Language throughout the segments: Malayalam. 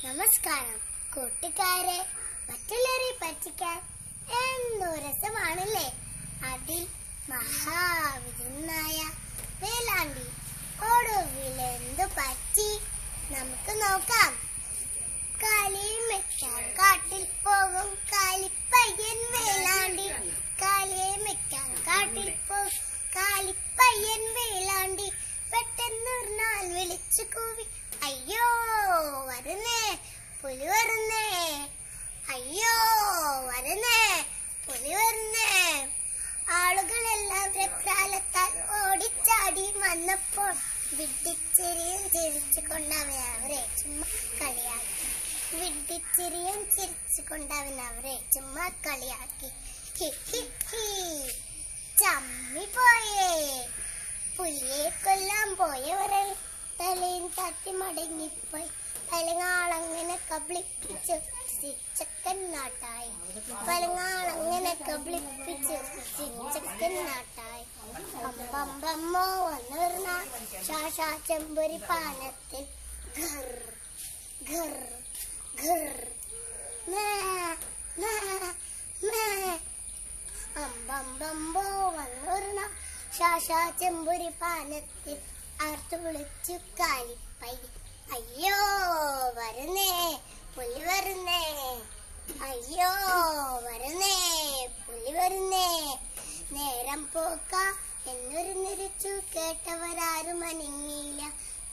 നമസ്കാരം കൂട്ടുകാരെ, മറ്റുള്ളവരെ പറ്റിക്കാൻ എന്തോ രസമാണല്ലേ. അതിൽ മഹാവിരുന്നായ വേലാണ്ടി ഒടുവിൽ എന്തു പറ്റി നമുക്ക് നോക്കാം. കാലിയും വെക്കാൻ കാട്ടിൽ പോകും കാലിപ്പയ്യൻ വേലാണ്ടി. കാലിയും വെക്കാൻ കാട്ടിൽ പോകും കാലിപ്പയ്യൻ വേലാണ്ടി. പെട്ടെന്നൊരു നാൾ വിളിച്ചു കൂവി, അയ്യോ വരുന്നേ പുലി വരുന്നേ, അയ്യോ വരുന്നേ പുലി വരുന്നേ. ആളുകളെല്ലാം വെപ്രാളത്താൽ ഓടിച്ചാടി വന്നപ്പോൾ വിഡ്ഢിച്ചിരിയും ചിരിച്ചുകൊണ്ടവൻ അവരെ ചുമ്മാ കളിയാക്കി. വിഡ്ഢിച്ചിരിയും ചിരിച്ചുകൊണ്ടവൻ അവരെ ചുമ്മാ കളിയാക്കി. ചമ്മിപ്പോയേ. പുലിയെ കൊല്ലാൻ പോയവരെ തലയും തട്ടി മടങ്ങിപ്പോയി. പലങ്ങാളങ്ങനെ കബളിപ്പിച്ച് ചക്കൻ നാട്ടായി. പലങ്ങാളങ്ങനെ കബളിപ്പിച്ച് ചക്കൻ നാട്ടായി. അമ്പമ്പമ്മോ വന്നിരുന്ന ശാശാ ചെമ്പൊരി പാനത്തിൽ ഘർ ഘർ ഘർ അമ്പമ്പമ്പോ വന്നിരുന്ന ശാശാ ചെമ്പൊരി പാനത്തിൽ ആർത്തു വിളിച്ചു കാലിപ്പയ്യൻ, അയ്യോ വരുന്നേ പുലി വരുന്നേ, അയ്യോ വരുന്നേ പുലി വരുന്നേ. നേരം പോക്ക എന്നൊരു നിരിച്ചു കേട്ടവരാരും അനങ്ങിയില്ല.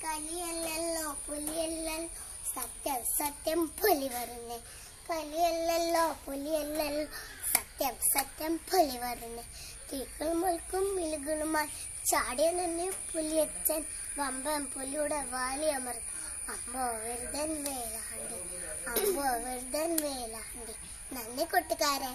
കലിയല്ലല്ലോ പുലിയല്ലല്ലോ സത്യം സത്യം പുലി വരുന്നേ. കലിയല്ലല്ലോ പുലിയല്ലല്ലോ സത്യം സത്യം പുലി വരുന്നേ. തീക്കളും മുൽക്കും മിലുകളുമായി ചാടിയ നിന്ന് പുലിയച്ചൻ വമ്പൻ പുലിയുടെ വാലിയമർ. അമ്പോ വെറുതൻ വേലാണ്ടി, അമ്പോ വെറുതൻ വേലാണ്ടി. നന്ദി കൂട്ടുകാരെ.